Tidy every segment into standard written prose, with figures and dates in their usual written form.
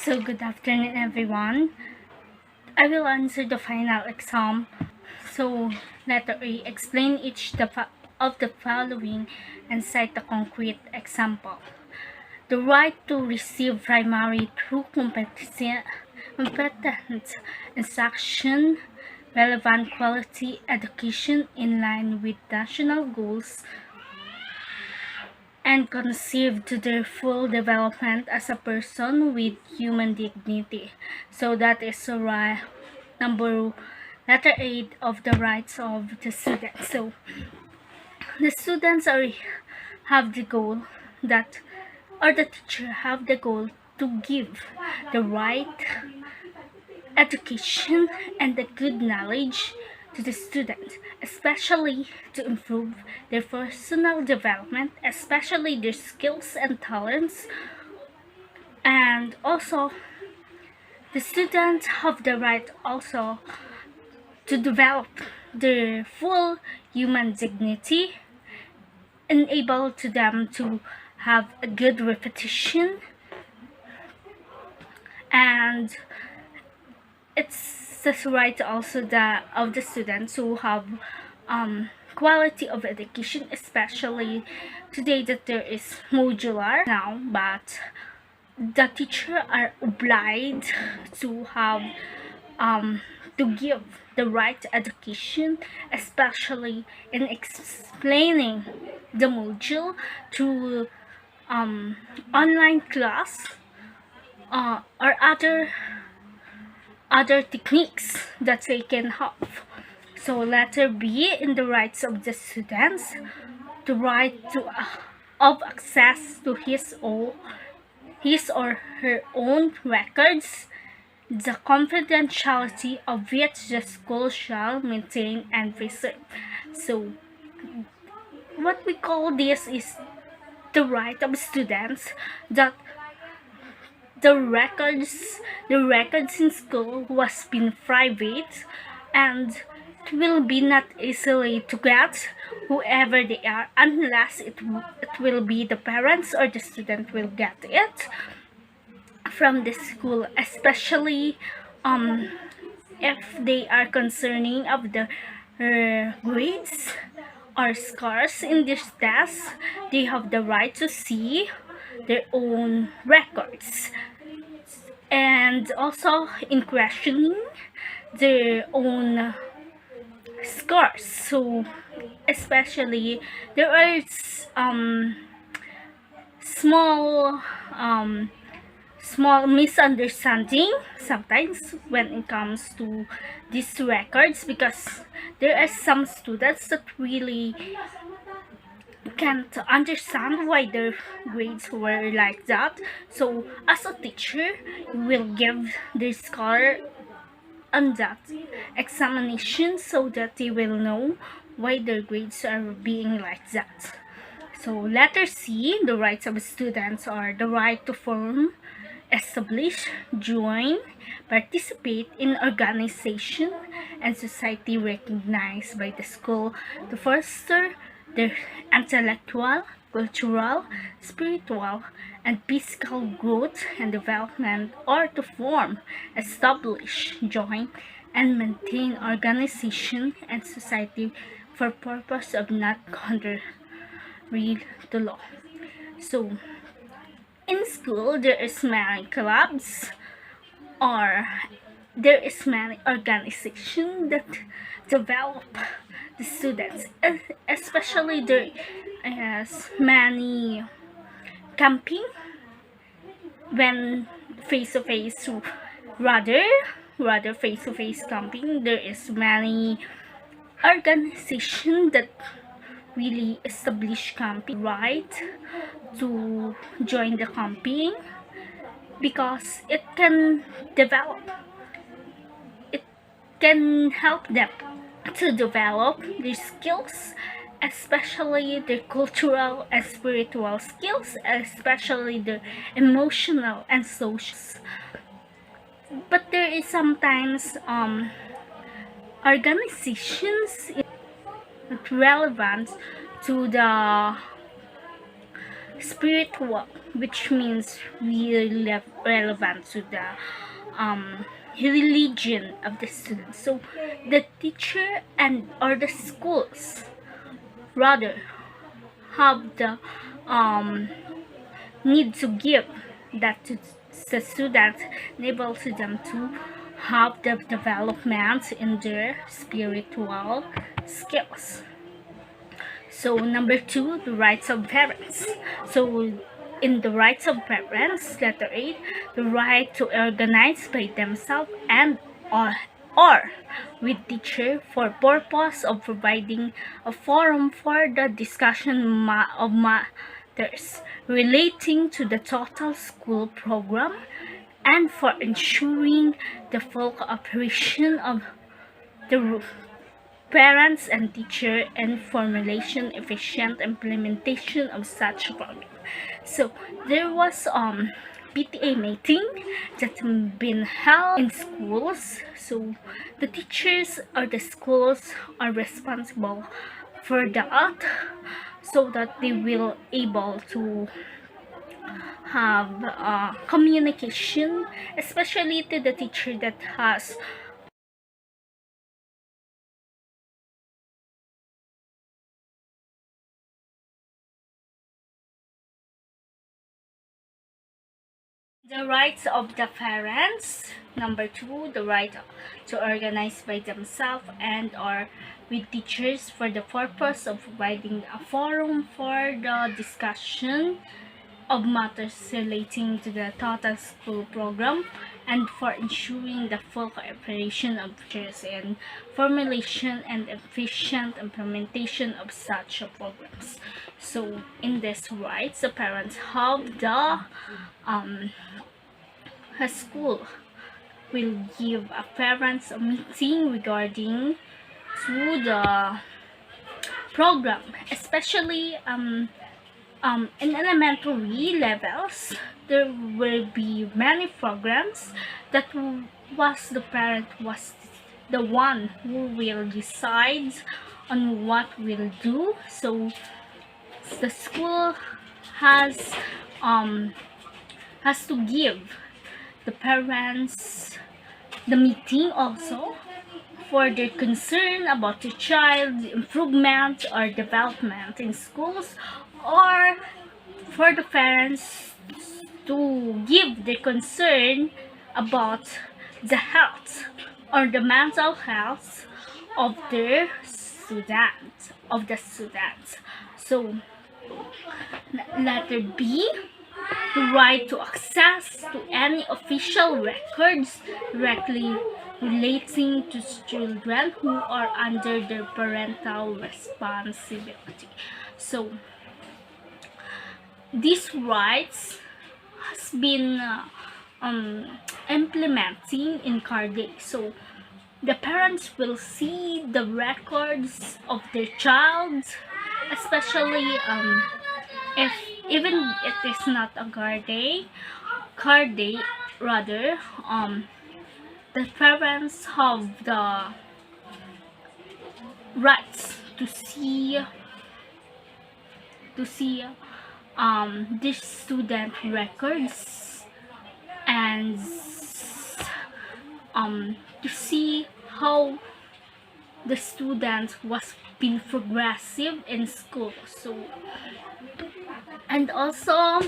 So good afternoon everyone. I will answer the final exam. So letter A, explain of the following and cite a concrete example. The right to receive primary through competent instruction, relevant quality education in line with national goals, and conceive to their full development as a person with human dignity. So that is right. Number letter 8 of the rights of the students. So the students have the goal that, or the teacher have the goal to give the right education and the good knowledge to the student, especially to improve their personal development, especially their skills and talents. And also the students have the right also to develop their full human dignity, enable to them to have a good repetition, and it's the right also of the students who have quality of education, especially today that there is modular now, but the teacher are obliged to have to give the right education, especially in explaining the module through online class or other techniques that they can have. So letter B, in the rights of the students, the right to of access to his or her own records, the confidentiality of which the school shall maintain and preserve. So what we call this is the right of students that the records in school was been private, and it will be not easily to get whoever they are unless it will be the parents or the student will get it from the school, especially if they are concerning of the grades or scores in this test. They have the right to see their own records, and also in questioning their own scores. So especially there are small small misunderstanding sometimes when it comes to these records, because there are some students that really can't understand why their grades were like that. So as a teacher, you will give the score on that examination so that they will know why their grades are being like that. So letter C, the rights of students are the right to form, establish, join, participate in organization and society recognized by the school to foster their intellectual, cultural, spiritual, and physical growth and development, or to form, establish, join, and maintain organization and society for purpose of not contrary the law. So in school there is many clubs, or there is many organization that develop the students, especially there is many camping when face-to-face, rather face-to-face camping. There is many organization that really establish camping right to join the camping, because it can develop, it can help them to develop their skills, especially their cultural and spiritual skills, especially their emotional and social. But there is sometimes organizations not relevant to the spiritual, which means really relevant to the um, religion of the students. So the teacher and or the schools rather have the um, need to give that to the students, enable to them to have the development in their spiritual skills. So number two, the rights of parents. So in the rights of parents, letter A, the right to organize by themselves and or with teacher for purpose of providing a forum for the discussion of matters relating to the total school program and for ensuring the full cooperation of the parents and teacher and formulation efficient implementation of such program. So there was PTA meeting that been held in schools. So the teachers or the schools are responsible for that, so that they will able to have communication, especially to the teacher that has the rights of the parents. Number two, the right to organize by themselves and or with teachers for the purpose of providing a forum for the discussion of matters relating to the total school program and for ensuring the full cooperation of teachers in formulation and efficient implementation of such programs. So in this rights, the parents have the a school will give a parents a meeting regarding to the program, especially in elementary levels. There will be many programs that was the parent was the one who will decide on what will do. So the school has um has to give the parents the meeting also for their concern about the child's improvement or development in schools, or for the parents to give their concern about the health or the mental health of their students. So letter B, the right to access to any official records directly relating to children who are under their parental responsibility. So these rights has been implementing in Cardiff. So the parents will see the records of their child, especially if even it is not a card day rather, the parents have the rights to see this student records and to see how the student was being progressive in school. So and also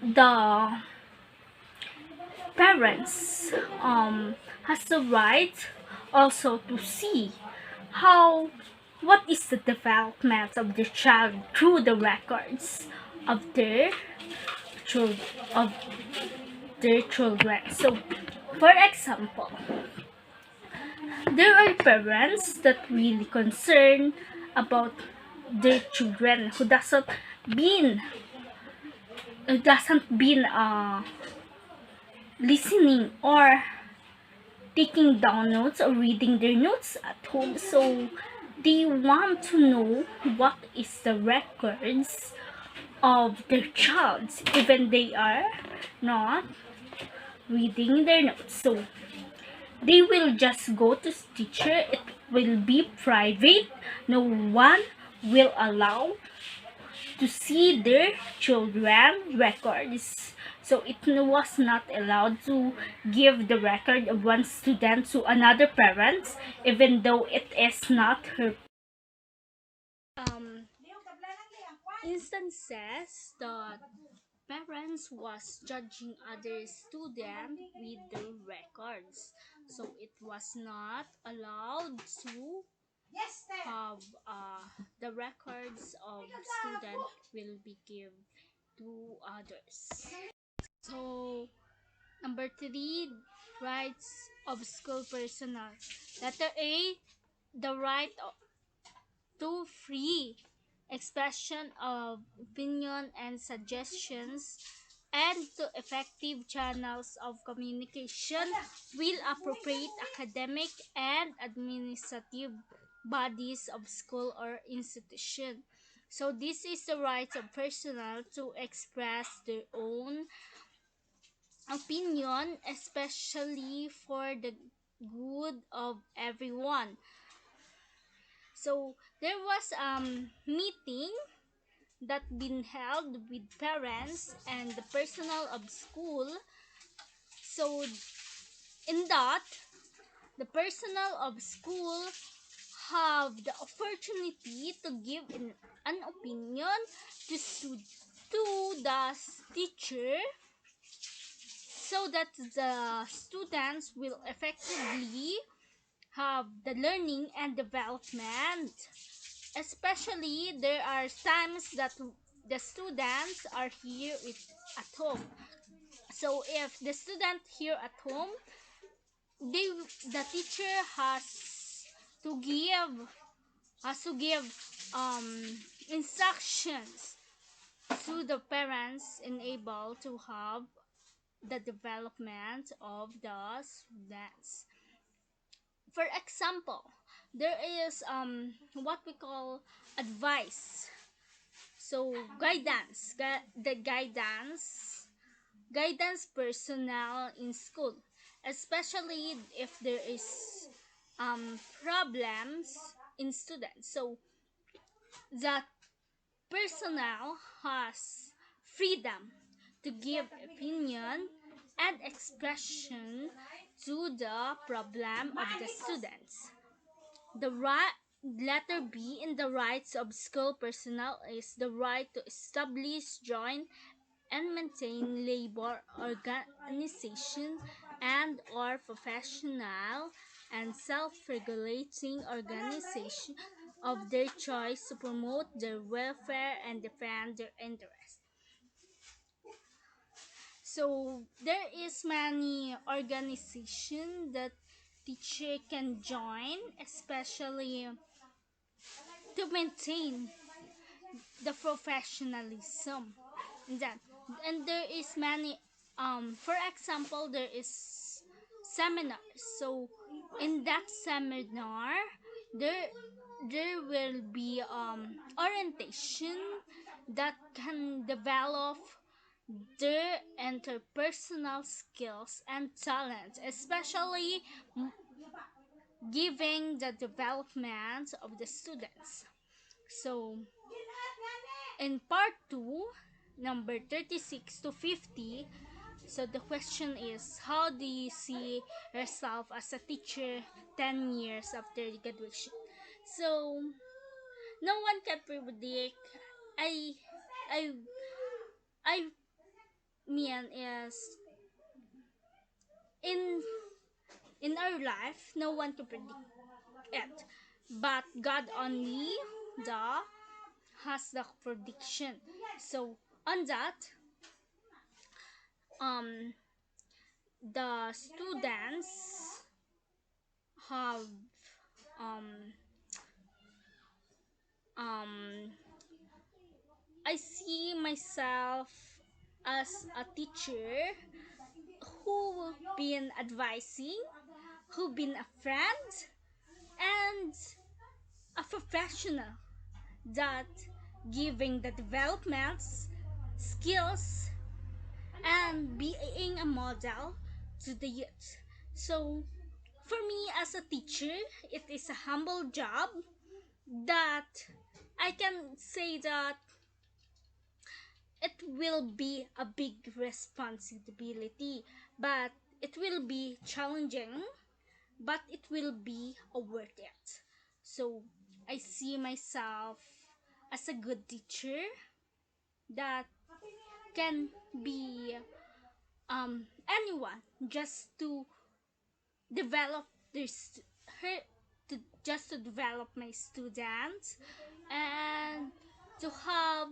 the parents has the right also to see how what is the development of the child through the records of their children of their children. So for example, there are parents that really concerned about their children who doesn't been listening or taking down notes or reading their notes at home. So they want to know what is the records of their child, even they are not reading their notes. So they will just go to teacher. It will be private. No one will allow to see their children records. So it was not allowed to give the record of one student to another parent, even though it is not her. Um, Instances that parents was judging other student with the records, so it was not allowed to have the records of student will be given to others. So number three, rights of school personnel. Letter A, the right to free expression of opinion and suggestions and to effective channels of communication will appropriate academic and administrative bodies of school or institution. So this is the right of personnel to express their own opinion, especially for the good of everyone. So there was meeting that been held with parents and the personnel of school. So in that, the personnel of school have the opportunity to give an opinion to, to the teacher so that the students will effectively have the learning and development. Especially, there are times that the students are here at home. So if the student here at home, they the teacher to give has to give instructions to the parents enable to have the development of the students. For example, there is what we call advice. So guidance, the guidance personnel in school, especially if there is problems in students. So that personnel has freedom to give opinion and expression to the problem of the students. The right letter B in the rights of school personnel is the right to establish, join, and maintain labor organization and or professional and self-regulating organization of their choice to promote their welfare and defend their interests. So there is many organization that teacher can join, especially to maintain the professionalism in that. And there is many for example, there is seminars. So in that seminar, there there will be orientation that can develop their interpersonal skills and talents, especially giving the development of the students. So in part 2, number 36 to 50, so the question is, how do you see yourself as a teacher 10 years after graduation? So no one can predict. I I I mean is in our life no one can predict it, but God only the has the prediction. So on that, um the students have um um I see myself as a teacher who been advising, who been a friend and a professional that giving the developments, skills and being a model to the youth. So for me as a teacher, it is a humble job that I can say that it will be a big responsibility, but it will be challenging, but it will be worth it. So I see myself as a good teacher that can be anyone, just to develop this her to just to develop my students, and to have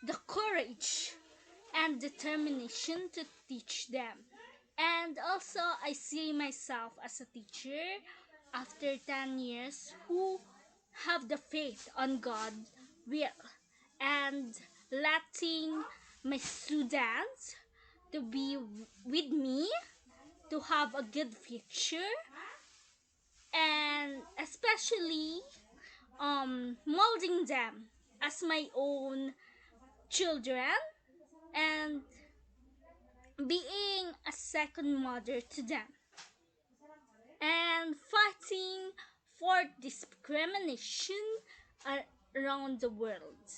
the courage and determination to teach them. And also I see myself as a teacher after 10 years who have the faith on God will, and letting my students to be with me, to have a good future, and especially molding them as my own children, and being a second mother to them, and fighting for discrimination around the world.